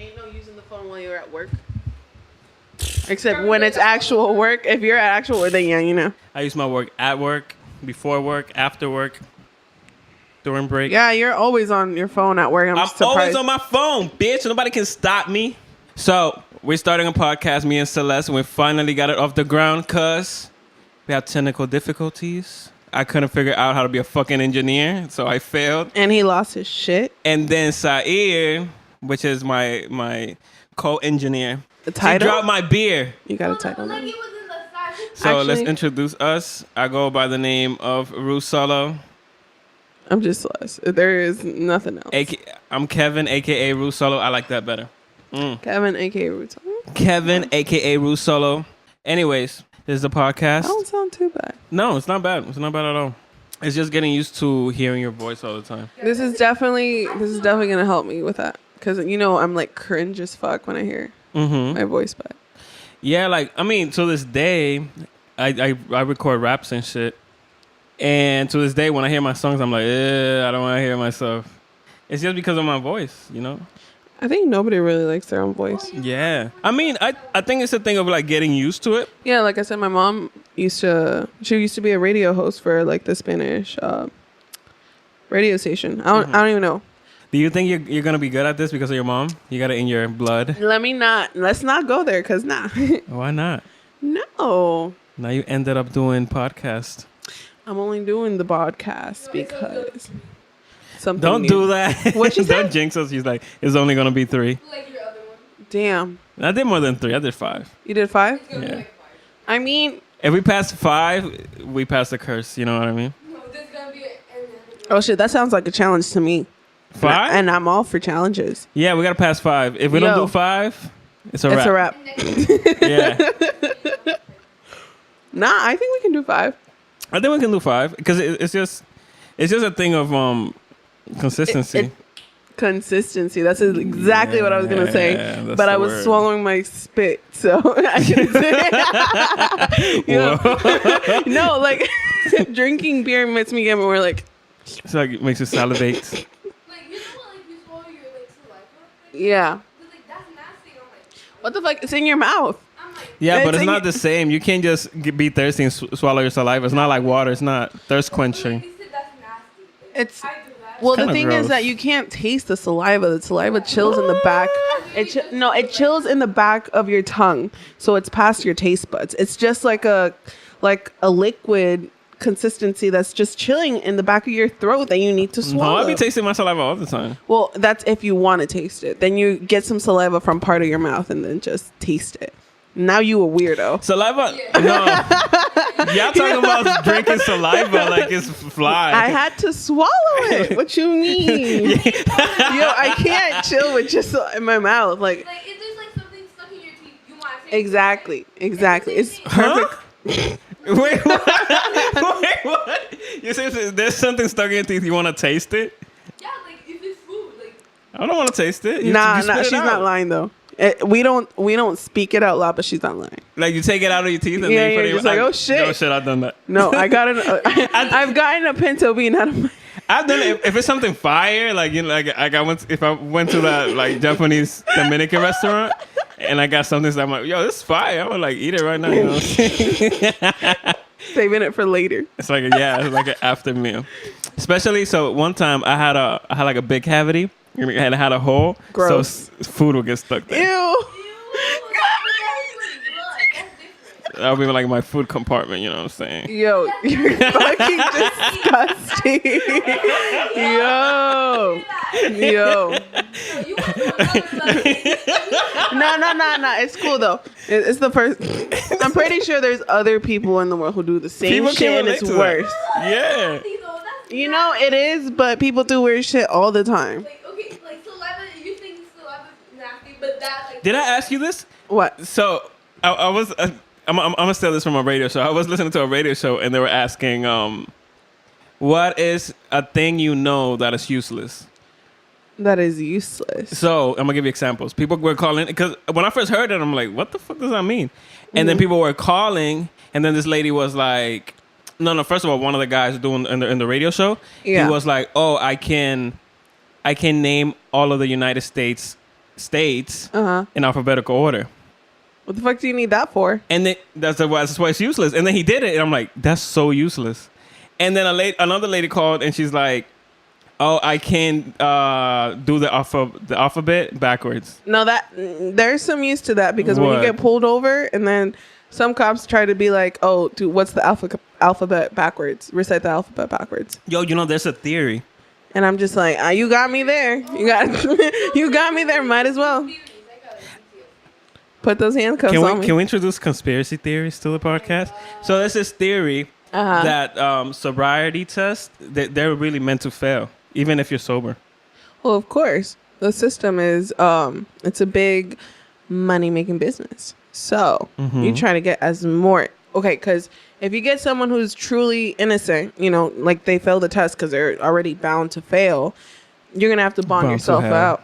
Ain't no using the phone while you're at work. Except when it's actual work. If you're at actual work, then yeah, you know. I use my work at work, before work, after work, during break. Yeah, you're always on your phone at work. I'm surprised. Always on my phone, bitch. Nobody can stop me. So we're starting a podcast, me and Celeste, and we finally got it off the ground because we have technical difficulties. I couldn't figure out how to be a fucking engineer, so I failed. And he lost his shit. And then Sair, which is my co-engineer, The title? she dropped my beer. You got a title now. So Actually, let's introduce us. I go by the name of RudeSolo. I'm just Celeste. There is nothing else. I'm Kevin, a.k.a. RudeSolo. I like that better. Kevin, a.k.a. Ruto. Kevin, a.k.a. RudeSolo. Anyways, this is the podcast. That don't sound too bad. No, it's not bad. It's not bad at all. It's just getting used to hearing your voice all the time. This is definitely going to help me with that. Because, you know, I'm like cringe as fuck when I hear my voice back. Yeah, like, I mean, to this day, I record raps and shit. And to this day, when I hear my songs, I'm like, I don't want to hear myself. It's just because of my voice, you know? I think nobody really likes their own voice. Yeah. I mean, I think it's a thing of, like, getting used to it. Yeah, like I said, my mom used to be a radio host for, like, the Spanish radio station. I don't even know. Do you think you're going to be good at this because of your mom? You got it in your blood? Let's not go there, because nah. Why not? No. Now you ended up doing podcast. I'm only doing the podcast because something Don't new. do that. What she Don't said? jinx us. She's like, it's only going to be 3. Like your other one. Damn. I did more than 3. I did 5. You did 5? It's gonna Yeah. be like 5. I mean, If we pass 5, we pass the curse. You know what I mean? No, this is gonna be an oh shit, that sounds like a challenge to me. 5? And I'm all for challenges. Yeah, we got to pass 5. If we don't do 5, it's a It's wrap. a wrap. Yeah. Nah, I think we can do 5. I think we can do 5 because it's just a thing of consistency. Consistency. That's exactly what I was gonna say. that's But I the was word. swallowing my spit, so I couldn't say it. You know? No, like drinking beer makes me get more like. It's like it makes you salivate. Like, you know what, like, you swallow your, like, saliva? Like, Yeah. Cause, like, that's nasty. And I'm like, What the fuck? It's in your mouth. I'm like, Yeah, but It's it's not like- the same. You can't just be thirsty and swallow your saliva. It's not like water. It's not thirst like, quenching. they said that's nasty. Like, It's- I do that. Well, the kinda thing gross. is that you can't taste the saliva. The saliva chills in the back. It chills in the back of your tongue, so it's past your taste buds. It's just like a liquid consistency that's just chilling in the back of your throat that you need to No, swallow. I be tasting my saliva all the time. Well, that's if you want to taste it. Then you get some saliva from part of your mouth and then just taste it. Now you a weirdo. Saliva? No. Y'all talking about drinking saliva like it's fly. I had to swallow it. What you mean? Yo, I can't chill with just in my mouth. Like, Like, if there's, like, something stuck in your teeth, you want to take exactly. It's Huh? perfect. Wait, what? Wait, what? You say there's something stuck in your teeth, you want to taste it? Yeah, like, if it's food, like, I don't want to taste it. You Nah, spit it she's not out. lying though. We don't speak it out loud, but she's not lying. Like you take it out of your teeth and Yeah, then you put you're it just like, oh, shit. Oh shit, I've done that. No, I got I've gotten a pinto bean out of my. I've done it if it's something fire, like, you know, like I went to that like Japanese Dominican restaurant and I got something, so I'm like, yo, this is fire. I'm gonna like eat it right now. You know? Saving it for later. It's like it's like an after meal. Especially so one time I had like a big cavity and I had a hole, Gross. so food would get stuck there. Ew. That would be like my food compartment. You know what I'm saying? Yo, you're fucking disgusting. Yo. you want to No. It's cool though. It's the first. I'm pretty sure there's other people in the world who do the same People shit can and relate it's to that. worse. Yeah. You know it is, but people do weird shit all the time. Like, okay, like, saliva, you think saliva is nasty, but that, like... Did I ask you this? What? So I was. I'm gonna steal this from a radio show. I was listening to a radio show and they were asking, what is a thing you know that is useless? That is useless. So I'm gonna give you examples. People were calling because when I first heard it, I'm like, what the fuck does that mean? And then people were calling, and then this lady was like, no. First of all, one of the guys doing in the radio show, Yeah. he was like, oh, I can name all of the United States states Uh-huh. in alphabetical order. What the fuck do you need that for? And then that's why it's useless. And then he did it, and I'm like, that's so useless. And then another lady called, and she's like, oh, I can't do the alphabet backwards. No, there's some use to that because when What? you get pulled over and then some cops try to be like, oh, dude, what's the alphabet backwards? Recite the alphabet backwards. Yo, there's a theory. And I'm just like, you got me there. You got me there. Might as well. Put those handcuffs on me. Can we introduce conspiracy theories to the podcast? So there's this theory that sobriety tests, they're really meant to fail, even if you're sober. Well, of course. The system is, it's a big money-making business. So you try to get as more. Okay, because if you get someone who's truly innocent, like they fail the test because they're already bound to fail, you're going to have to bond yourself out.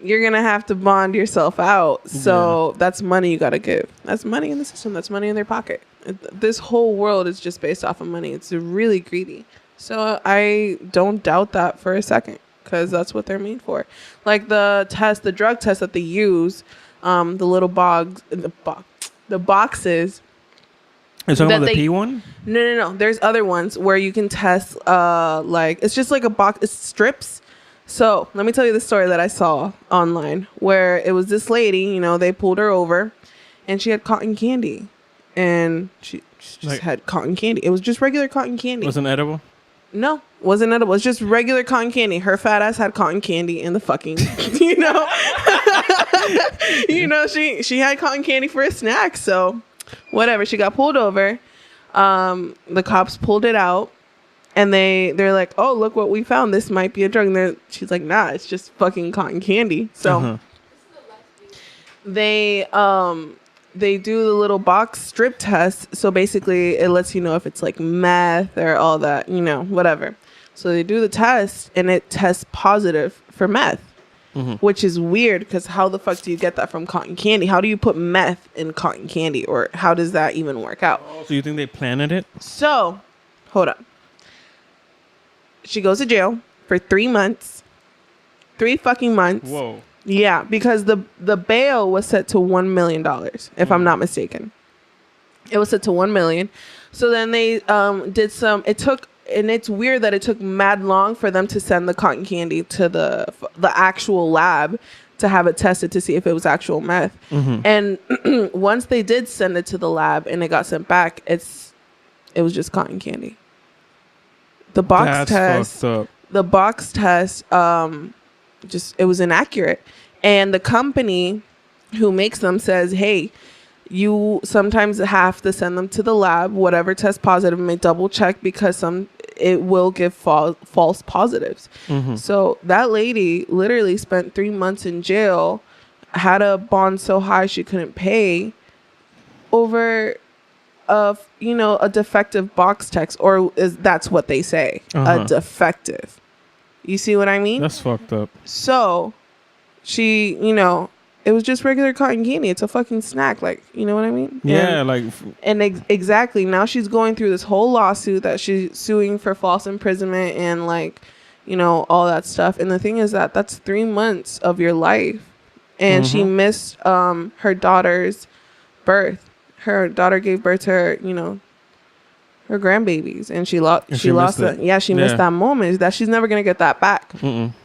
You're going to have to bond yourself out. So that's money you got to give. That's money in the system. That's money in their pocket. This whole world is just based off of money. It's really greedy. So I don't doubt that for a second because that's what they're made for. Like the drug test that they use, the little the boxes. Are you talking about the P one? No. There's other ones where you can test, it's just like a box. It's strips. So let me tell you the story that I saw online where it was this lady, they pulled her over and she had cotton candy and she just had cotton candy. It was just regular cotton candy. Wasn't edible? No, wasn't edible. It was just regular cotton candy. Her fat ass had cotton candy in the fucking, she had cotton candy for a snack. So whatever. She got pulled over. The cops pulled it out. And they're like, oh, look what we found. This might be a drug. And she's like, nah, it's just fucking cotton candy. So they do the little box strip test. So basically it lets you know if it's like meth or all that, whatever. So they do the test and it tests positive for meth, which is weird because how the fuck do you get that from cotton candy? How do you put meth in cotton candy or how does that even work out? So you think they planted it? So hold up. She goes to jail for 3 months. 3 fucking months. Whoa. Yeah, because the bail was set to $1 million, if I'm not mistaken. It was set to $1 million. So then they did some. And it's weird that it took mad long for them to send the cotton candy to the actual lab to have it tested to see if it was actual meth. And once they did send it to the lab and it got sent back, it was just cotton candy. The box test, it was inaccurate. And the company who makes them says, hey, you sometimes have to send them to the lab. Whatever tests positive, may double check because it will give false positives. So that lady literally spent 3 months in jail, had a bond so high she couldn't pay over a defective box text, or that's what they say, a defective. You see what I mean? That's fucked up. So she, it was just regular cotton candy. It's a fucking snack, like, you know what I mean? Yeah, exactly. Now she's going through this whole lawsuit that she's suing for false imprisonment and all that stuff. And the thing is that's 3 months of your life, and she missed her daughter's birth. Her daughter gave birth to her, her grandbabies, and she lost it. Yeah, she missed that moment. That she's never gonna get that back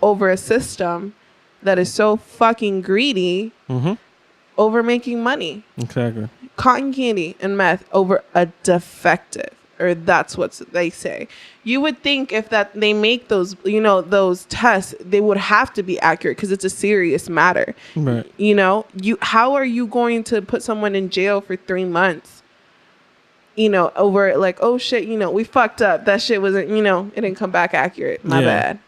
over a system that is so fucking greedy over making money. Exactly. Cotton candy and meth over a defective, or that's what they say. You would think if that they make those, those tests, they would have to be accurate because it's a serious matter. Right. How are you going to put someone in jail for 3 months? Over like, oh shit, we fucked up. That shit wasn't, it didn't come back accurate. My bad.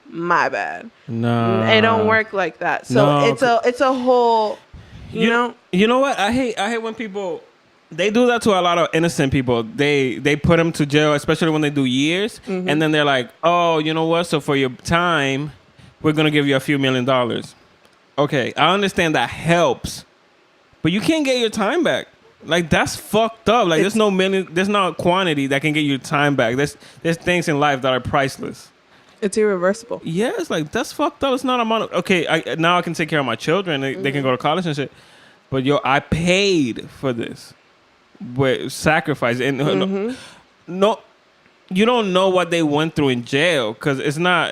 No, it don't work like that. So it's a whole, you know. You know what? I hate when people. They do that to a lot of innocent people. They put them to jail, especially when they do years. And then they're like, oh, you know what? So for your time, we're going to give you a few $1 million. Okay, I understand that helps. But you can't get your time back. Like, that's fucked up. Like, there's no quantity that can get your time back. There's things in life that are priceless. It's irreversible. Yeah, it's like, that's fucked up. It's not a money. Okay, now I can take care of my children. They can go to college and shit. But yo, I paid for this with sacrifice. And no, you don't know what they went through in jail, because it's not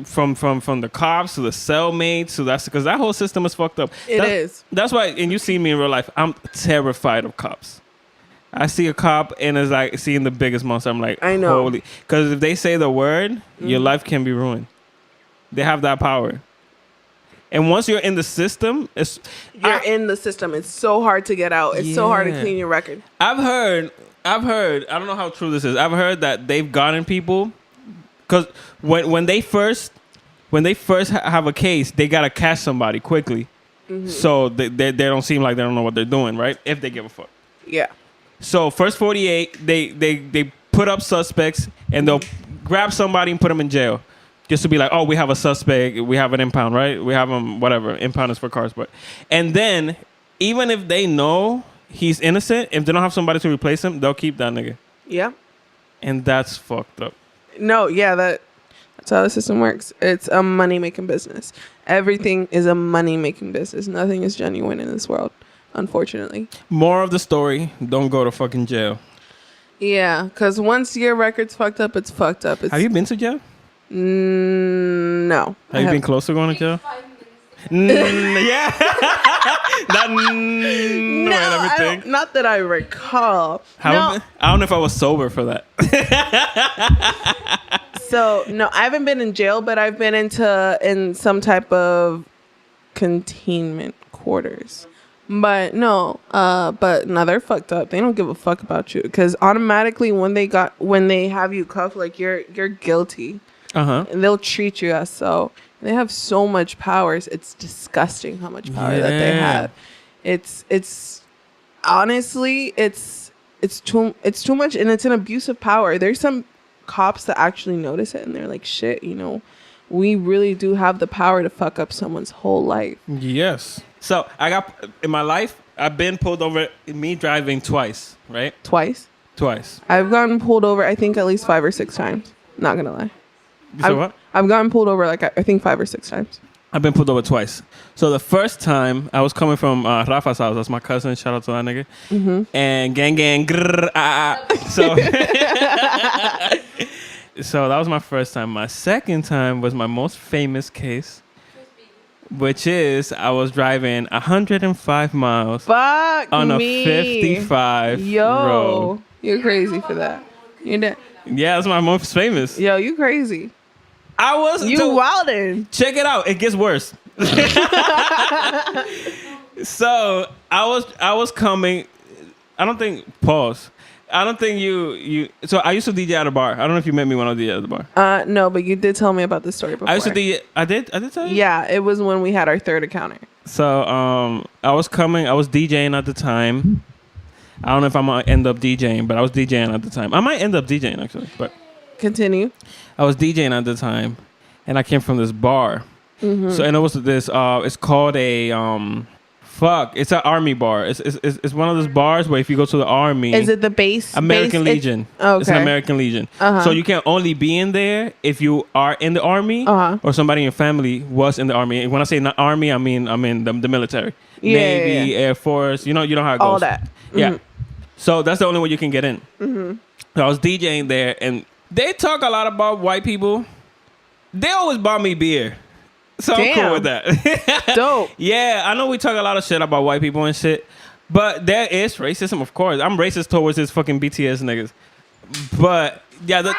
from the cops to the cellmates. So that's because that whole system is fucked up. It is. That's why, and you see me in real life, I'm terrified of cops. I see a cop and it's like seeing the biggest monster. I'm like, I know. holy, because if they say the word, your life can be ruined. They have that power. And once you're in the system, You're in the system. It's so hard to get out. It's so hard to clean your record. I've heard, I don't know how true this is. I've heard that they've gotten people, because when they first have a case, they gotta catch somebody quickly, so they don't seem like they don't know what they're doing, right? If they give a fuck. Yeah. So first 48, they put up suspects and they'll grab somebody and put them in jail, just to be like, oh, we have a suspect, we have an impound, right? We have them, whatever. Impound is for cars, and then even if they know he's innocent, if they don't have somebody to replace him, they'll keep that nigga. Yeah. And that's fucked up. No, yeah, that's how the system works. It's a money-making business. Everything is a money-making business. Nothing is genuine in this world, unfortunately. More of the story, don't go to fucking jail. Yeah, because once your record's fucked up, it's fucked up. Have you been to jail? No. Have you been close to going to jail? 5 minutes. Yeah. That and everything. Not that I recall. I don't know if I was sober for that. So, no, I haven't been in jail, but I've been in some type of containment quarters. But no, they're fucked up. They don't give a fuck about you, because automatically when they have you cuffed, like you're guilty. And they'll treat you as so. They have so much powers. It's disgusting how much power that they have. It's honestly it's too much, and it's an abuse of power. There's some cops that actually notice it, and they're like, shit, we really do have the power to fuck up someone's whole life. Yes. So in my life, I've been pulled over, me driving twice, right? Twice. I've gotten pulled over, I think, at least 5 or 6 times. Not gonna lie. What? I've gotten pulled over like I think 5 or 6 times. I've been pulled over twice. So the first time I was coming from Rafa's house. That's my cousin. Shout out to that nigga. And gang, grrr, So, so that was my first time. My second time was my most famous case, which is I was driving 105 miles on a 55 road. You're crazy for that. Yeah, that's my most famous. Yo, you crazy. I was. You wildin'. Check it out. It gets worse. So I was coming. I don't think you. So I used to DJ at a bar. I don't know if you met me when I DJ at the bar. No, but you did tell me about this story before. I used to DJ. I did tell you. Yeah, it was when we had our third encounter. So I was DJing at the time. I don't know if I'm gonna end up DJing, but I was DJing at the time. I might end up DJing actually, but continue. I was DJing at the time, and I came from this bar. So and it was this. It's called a It's an army bar. It's one of those bars where if you go to the army, is it the base? American Legion. Okay. It's an American Legion. So you can only be in there if you are in the army or somebody in your family was in the army. And when I say not army, I mean the military, Navy, Air Force. You know how it goes. All that. Yeah. So that's the only way you can get in. So I was DJing there, and they talk a lot about white people. They always bought me beer. So I'm cool with that. Dope. Yeah, I know we talk a lot of shit about white people and shit, but there is racism, of course. I'm racist towards this fucking BTS niggas. But yeah,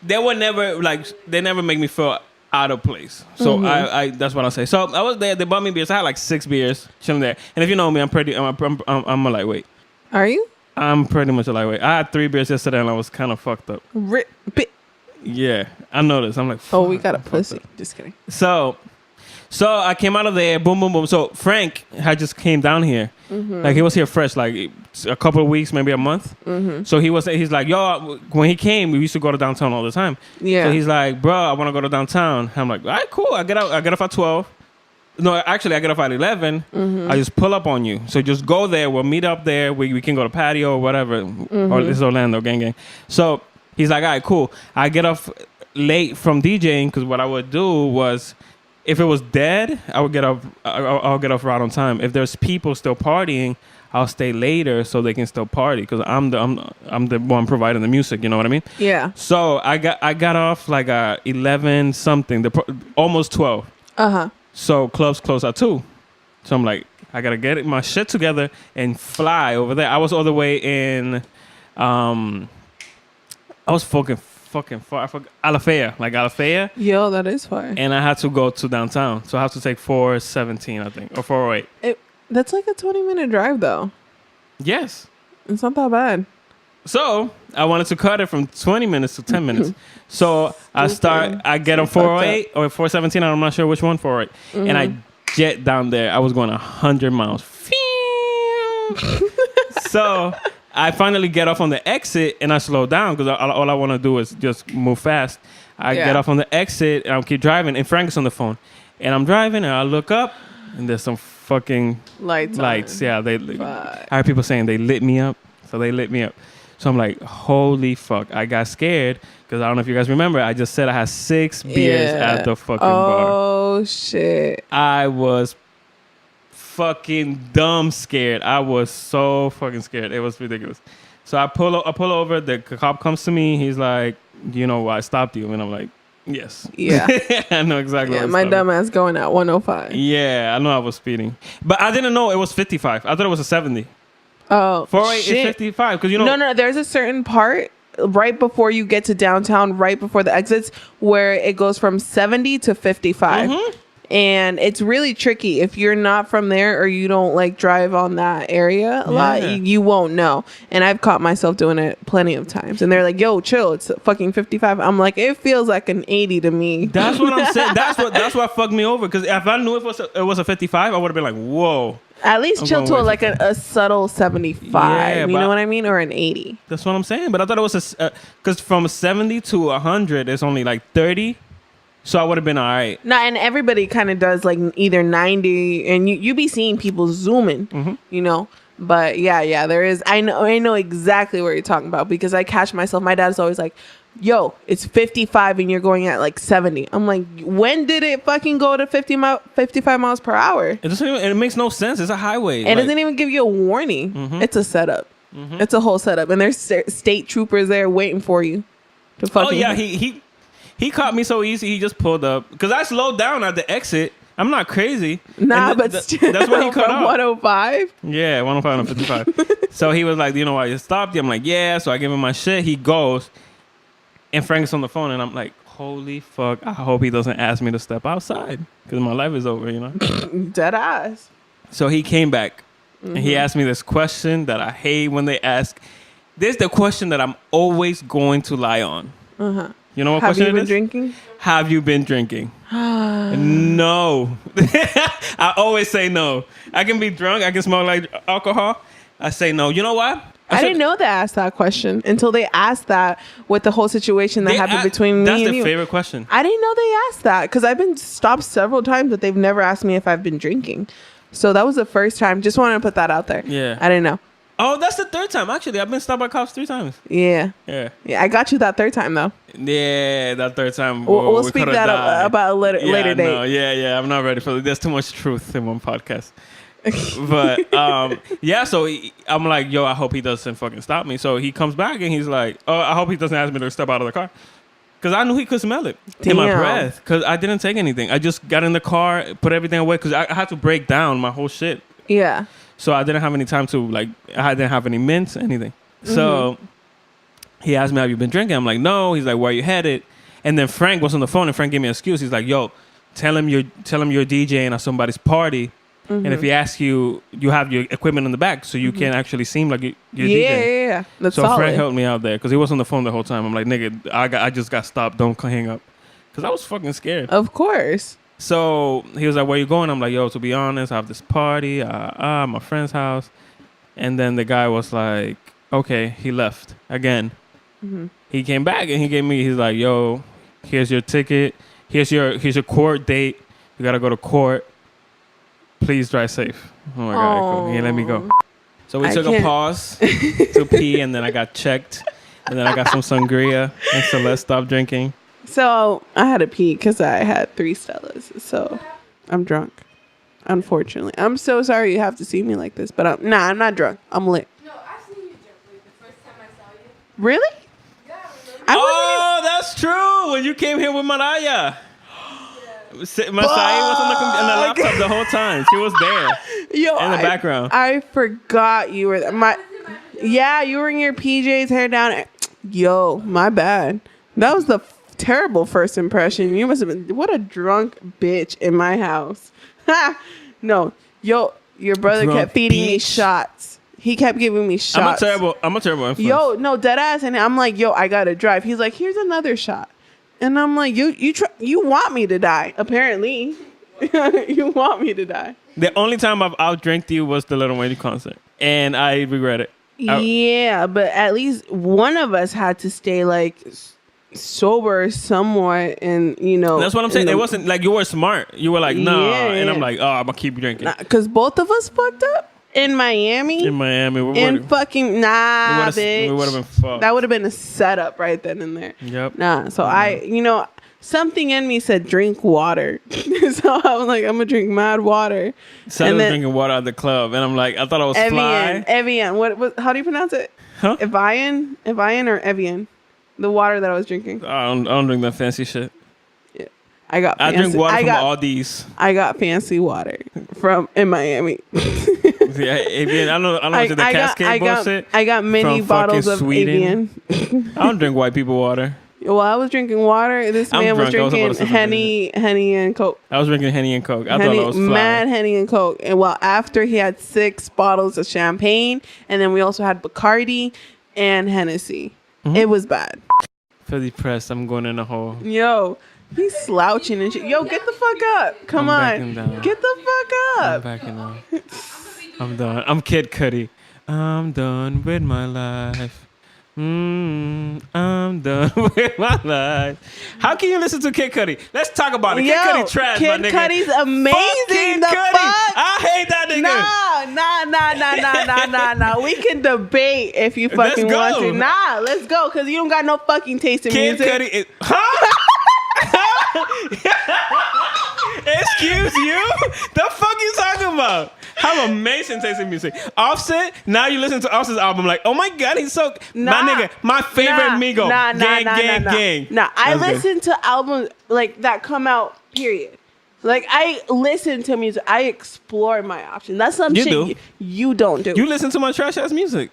they would never they never make me feel out of place. So I that's what I say. So I was there. They bought me beers. I had like 6 beers chilling there. And if you know me, I'm a lightweight. Are you? I'm pretty much a lightweight. I had 3 beers yesterday and I was kind of fucked up. Yeah, I noticed. I'm like, oh, we got a pussy. Just kidding. So I came out of there, boom, boom, boom. So Frank had just came down here. Like he was here fresh, like a couple of weeks, maybe a month. So he's like, yo, when he came, we used to go to downtown all the time. Yeah. So he's like, bro, I want to go to downtown. I'm like, all right, cool. I get off at 12. No, actually, I get off at 11. I just pull up on you. So just go there. We'll meet up there. We can go to patio or whatever. Or this is Orlando, gang. So he's like, all right, cool. I get off. late from DJing, because what I would do was, if it was dead, I would get off. I'll get off right on time. If there's people still partying, I'll stay later so they can still party, because I'm the one providing the music. You know what I mean? Yeah. So I got off like 11 something, almost 12. So clubs close at 2. So I'm like, I gotta get my shit together and fly over there. I was all the way in, I was fucking far. I forgot, Alafaya. Yo, that is far. And I had to go to downtown. So I have to take 417, I think, or 408. That's like a 20-minute drive, though. Yes. It's not that bad. So I wanted to cut it from 20 minutes to 10 minutes. So I get on 408 or 417. I'm not sure which one, 408. And I jet down there. I was going 100 miles. So I finally get off on the exit and I slow down, because all I want to do is just move fast. I get off on the exit and I'll keep driving, and Frank is on the phone. And I'm driving and I look up and there's some fucking lights. Yeah, I heard people saying they lit me up. So they lit me up. So I'm like, holy fuck. I got scared because I don't know if you guys remember. I just said I had 6 beers at the fucking bar. Oh, shit. I was fucking dumb scared. I was so fucking scared. It was ridiculous. So I pull over. The cop comes to me. He's like, do you know why I stopped you? And I'm like, yes. Yeah. I know exactly. Yeah, my dumb ass going at 105. Yeah, I know I was speeding. But I didn't know it was 55. I thought it was a 70. Oh, 408 shit. is 55, because you know. No, there's a certain part right before you get to downtown, right before the exits, where it goes from 70 to 55. And it's really tricky if you're not from there or you don't like drive on that area a lot. You won't know. And I've caught myself doing it plenty of times. And they're like, "Yo, chill, it's fucking 55." I'm like, it feels like an 80 to me. That's what I'm saying. That's what fucked me over. Because if I knew it was a 55, I would have been like, whoa. At least chill to like a subtle 75. Yeah, you know what I mean? Or an 80. That's what I'm saying. But I thought it was because from 70 to 100, it's only like 30. So I would have been all right. No, and everybody kind of does like either 90, and you be seeing people zooming, you know. But yeah, there is. I know exactly what you're talking about, because I catch myself. My dad's always like, "Yo, it's 55 and you're going at like 70." I'm like, when did it fucking go to 55 miles per hour? It makes no sense. It's a highway. It doesn't even give you a warning. It's a setup. It's a whole setup, and there's state troopers there waiting for you to fucking. Oh yeah, he caught me so easy. He just pulled up, because I slowed down at the exit. I'm not crazy. Nah, but still, that's why he cut from up. 105. Yeah, 105 and 55. So he was like, "Do you know why you stopped you?" I'm like, "Yeah." So I give him my shit. He goes, and Frank is on the phone, and I'm like, "Holy fuck! I hope he doesn't ask me to step outside, because my life is over." You know. Dead ass. So he came back, and he asked me this question that I hate when they ask. This is the question that I'm always going to lie on. You know what question it is? Have you been drinking? Have you been drinking? No. I always say no. I can be drunk. I can smell like alcohol. I say no. You know what? I didn't know they asked that question until they asked that with the whole situation that happened between me and you. That's their favorite question. I didn't know they asked that, because I've been stopped several times, but they've never asked me if I've been drinking. So that was the first time. Just wanted to put that out there. Yeah. I didn't know. Oh, that's the third time. Actually, I've been stopped by cops 3 times. Yeah. Yeah. Yeah, I got you that third time, though. Yeah, that third time. We'll speak that about a later date. No, yeah. I'm not ready for it. There's too much truth in one podcast. But, yeah, so I'm like, yo, I hope he doesn't fucking stop me. So he comes back and he's like, oh, I hope he doesn't ask me to step out of the car. Because I knew he could smell it in my breath. Because I didn't take anything. I just got in the car, put everything away, because I had to break down my whole shit. Yeah. So I didn't have any time to, like, I didn't have any mints, anything. So he asked me, have you been drinking? I'm like, no. He's like, where you headed? And then Frank was on the phone, and Frank gave me an excuse. He's like, yo, tell him you're DJing at somebody's party. And if he asks you, you have your equipment in the back, so you can actually seem like you're DJing. Yeah. That's so solid. Frank helped me out there, because he was on the phone the whole time. I'm like, nigga, I just got stopped. Don't hang up. Because I was fucking scared. Of course. So he was like, where you going? I'm like, yo, to be honest, I have this party, my friend's house. And then the guy was like, okay, he left again. He came back and he's like, yo, here's your ticket. Here's your court date. You got to go to court. Please drive safe. Oh my God. Cool. He let me go. So we took a pause to pee, and then I got checked. And then I got some sangria, and Celeste stopped drinking. So I had to pee because I had 3 Stellas. So I'm drunk. Unfortunately, I'm so sorry you have to see me like this, but I'm not drunk. I'm lit. No, I seen you drunk like the first time I saw you. Really? Yeah, I remember. Oh, that's true. When you came here with Mariah. Masai was on the laptop the whole time. She was there Yo, in the background. I forgot you were there. Yeah, you were in your PJs, hair down. Yo, my bad. That was the terrible first impression. You must have been, what a drunk bitch in my house. No, yo, your brother Drunk kept feeding me bitch. shots. He kept giving me shots. I'm a terrible influence. Yo, no, dead ass. And I'm like, yo, I gotta drive. He's like, here's another shot. And I'm like, you want me to die, apparently. You want me to die. The only time I've outdrank you was the Lil Wayne concert, and I regret it. Yeah, but at least one of us had to stay like sober somewhat, and That's what I'm saying. It wasn't like you were smart. You were like, nah, Yeah, and I'm yeah. like, oh, I'm gonna keep drinking. because both of us fucked up in Miami. In Miami, we And would've- fucking we bitch. would have been fucked. That would have been a setup right then and there. Yep. Nah, so something in me said drink water. So I was like, I'm gonna drink mad water. Instead and of then drinking water at the club, and I'm like, I thought I was fly. Evian. What? How do you pronounce it? Huh? Evian or Evian? The water that I was drinking. I don't drink that fancy shit. I got. I Fancy, drink water from got, Aldi's. I got fancy water in Miami. Yeah, Avian. I don't know the Cascade bullshit. I got many from bottles of fucking Sweden. Evian. I don't drink white people water. Well, I was drinking water. This I'm man was drunk. I was about drinking to say Henny and Coke. I was drinking Henny and Coke. I thought I was fly. Mad Henny and Coke. And well, after he had 6 bottles of champagne, and then we also had Bacardi and Hennessy. Mm-hmm. It was bad. Feel depressed. I'm going in a hole. Yo, he's slouching and shit. Yo, get the fuck up. Come I'm on. backing down. Get the fuck I'm up. backing up. I'm done. I'm Kid Cudi. I'm done with my life. I'm done with my life. How can you listen to Kid Cudi? Let's talk about it. Yo, Kid Cudi trash, Kid my nigga. Cudi's amazing. Fuck Kid The Cudi. fuck? I hate that nigga. Nah. We can debate if you Let's fucking go. want to. Nah, let's go. Because you don't got no fucking taste in Kid music. Cudi is... Huh? Excuse you? The fuck you talking about? Have amazing taste in music. Offset, now you listen to Offset's album like, oh my God, he's so... Nah. My nigga, my favorite Migo. Nah. Gang. Nah, I That's good. listen to albums like that come out, period. Like, I listen to music. I explore my options. That's some You shit do. you don't do. You listen to my trash ass music.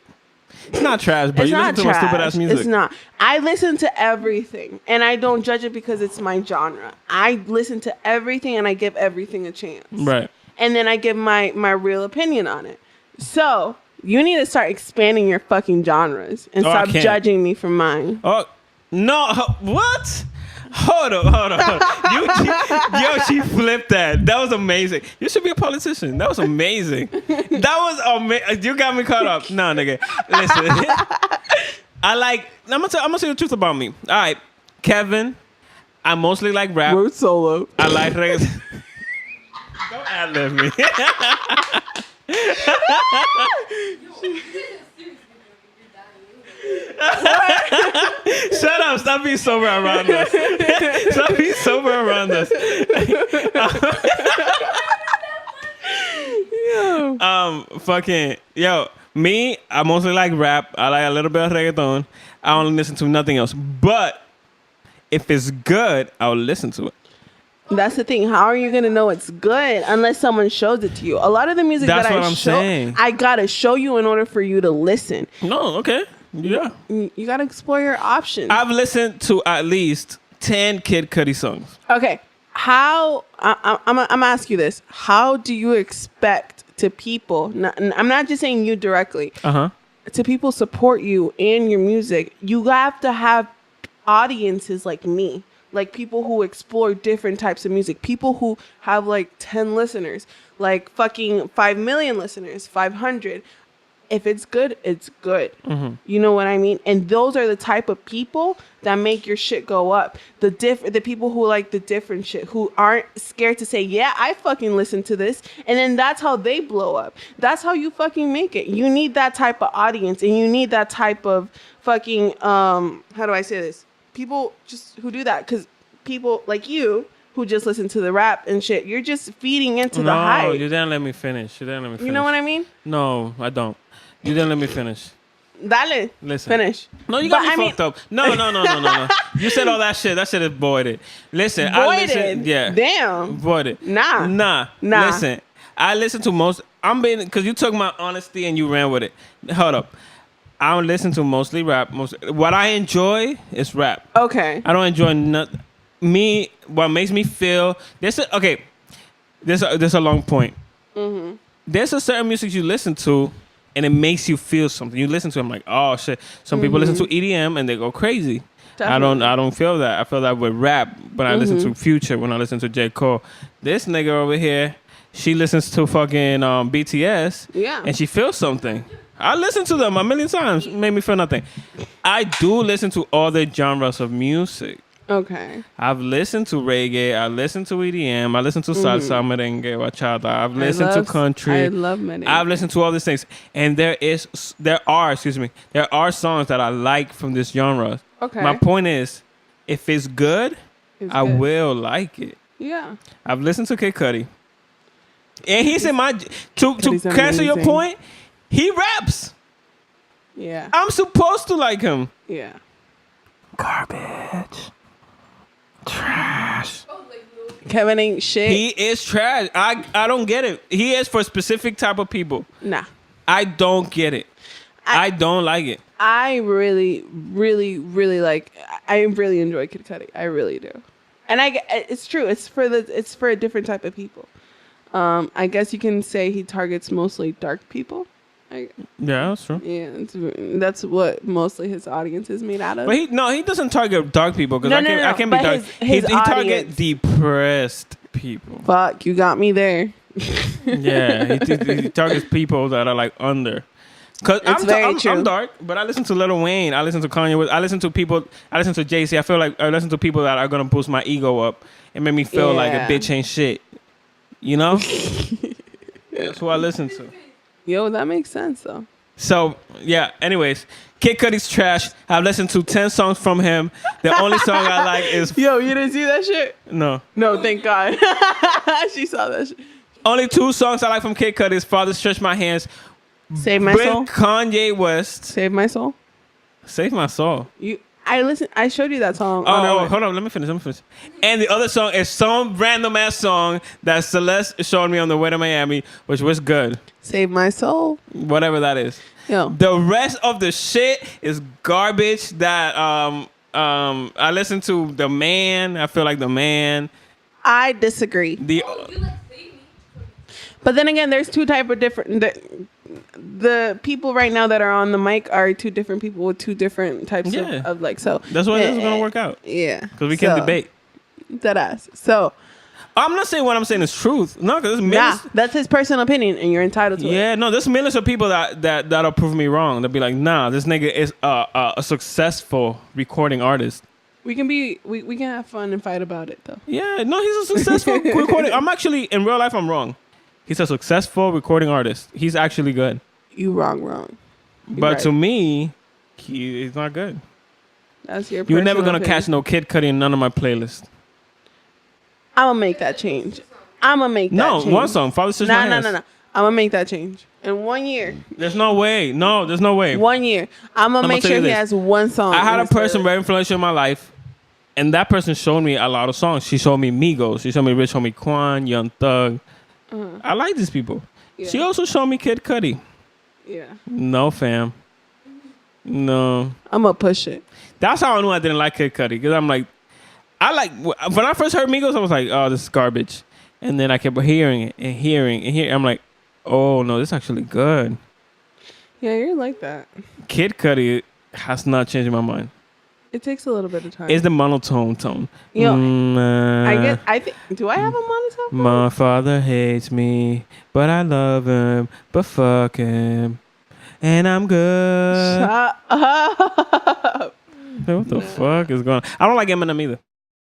It's not trash, but It's you not listen to my stupid ass trash. music. It's not. I listen to everything, and I don't judge it because it's my genre. I listen to everything, and I give everything a chance. Right. And then I give my real opinion on it. So you need to start expanding your fucking genres and Oh, I stop can't. judging me for mine. Oh, no. What? Hold on. Yo, she flipped that. That was amazing. You should be a politician. That was amazing. That was amazing. You got me caught up. No, nigga. Listen. I'm gonna tell you the truth about me. All right, Kevin. I mostly like rap. RudeSolo. I like reggae. Don't ad-lib me. Shut up. Stop being sober around us. Stop being sober around us. Me, I mostly like rap. I like a little bit of reggaeton. I don't listen to nothing else. But if it's good, I'll listen to it. That's the thing. How are you gonna know it's good unless someone shows it to you? A lot of the music That's that what I I'm show, saying. I gotta show you in order for you to listen. No, okay. Yeah. You gotta explore your options. I've listened to at least 10 Kid Cudi songs. Okay, how? I'm gonna ask you this. How do you expect to people? I'm not just saying you directly. Uh-huh. To people support you in your music, you have to have audiences like me. Like people who explore different types of music. People who have like 10 listeners. Like fucking 5 million listeners. 500. If it's good, it's good. Mm-hmm. You know what I mean? And those are the type of people that make your shit go up. The people who like the different shit. Who aren't scared to say, yeah, I fucking listen to this. And then that's how they blow up. That's how you fucking make it. You need that type of audience. And you need that type of fucking, how do I say this? people just who do that because people like you who just listen to the rap and shit, you're just feeding into the hype. No, you didn't let me finish. You know what I mean? No, I don't. You didn't let me finish. Dale. Listen. Finish. No, you got me fucked up. No. You said all that shit. That shit is voided. Listen, I listen. Yeah. Damn. Voided. Nah. Listen, I listen to most. I'm being because you took my honesty and you ran with it. Hold up. I don't listen to mostly rap. What I enjoy is rap. Okay. I don't enjoy nothing. What makes me feel there's a long point. Mm-hmm. There's a certain music you listen to and it makes you feel something. You listen to it, I'm like, oh shit. Some people listen to EDM and they go crazy. Definitely. I don't feel that. I feel that with rap when I listen to Future, when I listen to J. Cole. This nigga over here, she listens to fucking BTS. Yeah. And she feels something. I listen to them a million times. It made me feel nothing. I do listen to all the genres of music. Okay. I've listened to reggae. I listened to EDM. I listened to salsa, merengue, bachata. I've listened to country. I love merengue. I've listened to all these things, and there are songs that I like from this genre. Okay. My point is, if it's good, I will like it. Yeah. I've listened to Kid Cudi, and he's in my to cancel your point. He raps. Yeah. I'm supposed to like him. Yeah. Garbage. Trash. Kevin ain't shit. He is trash. I don't get it. He is for a specific type of people. Nah. I don't get it. I don't like it. I really, really, really I really enjoy Kid Cudi. I really do. And it's true. It's for a different type of people. I guess you can say he targets mostly dark people. Yeah, that's true. Yeah, that's what mostly his audience is made out of. But he doesn't target dark people because I can't be dark. He target depressed people. Fuck, you got me there. Yeah, he targets people that are like under. Cause I'm dark, but I listen to Lil Wayne. I listen to Kanye. I listen to people. I listen to Jay-Z. I feel like I listen to people that are gonna boost my ego up and make me feel like a bitch ain't shit. You know, that's who I listen to. Yo, that makes sense though. So yeah. Anyways, Kid Cudi's trash. I've listened to 10 songs from him. The only song I like is. Yo, you didn't see that shit? No. No, thank God. She saw that shit. Only 2 songs I like from Kid Cudi is "Father Stretch My Hands." Save My Soul. Kanye West. Save My Soul. Save My Soul. I showed you that song. Oh, hold on. Let me finish. And the other song is some random ass song that Celeste showed me on the way to Miami, which was good. Save My Soul. Whatever that is. Yo. The rest of the shit is garbage that I listen to The Man. I feel like The Man. I disagree. But then again, there's two type of different. The people right now that are on the mic are 2 different people with 2 different types of like so. That's why this is gonna work out. Yeah, because we can debate. That ass. So I'm not saying what I'm saying is truth. No, because that's his personal opinion, and you're entitled to it. Yeah, no, there's millions of people that'll prove me wrong. They'll be like, nah, this nigga is a successful recording artist. We can have fun and fight about it though. Yeah, no, he's a successful recording. I'm actually in real life. I'm wrong. He's a successful recording artist. He's actually good. You wrong. But to me, he's not good. That's your. You're never gonna catch no Kid Cudi in none of my playlists. I'm gonna make that change. No, one song. Father Stretch My Hands. No. I'm gonna make that change in 1 year. There's no way. No, there's no way. 1 year. I'm gonna make sure he has one song. I had a person very influential in my life, and that person showed me a lot of songs. She showed me Migos. She showed me Rich Homie Quan, Young Thug. I like these people. Yeah. She also showed me Kid Cudi. Yeah. No, fam. No. I'm gonna push it. That's how I knew I didn't like Kid Cudi, because I'm like, when I first heard Migos, I was like, oh, this is garbage. And then I kept hearing it and hearing. I'm like, oh, no, this is actually good. Yeah, you're like that. Kid Cudi has not changed my mind. It takes a little bit of time. It's the monotone tone. You know, I think. Do I have a monotone? My father hates me, but I love him, but fuck him, and I'm good. Shut up. What the fuck is going on? I don't like Eminem either.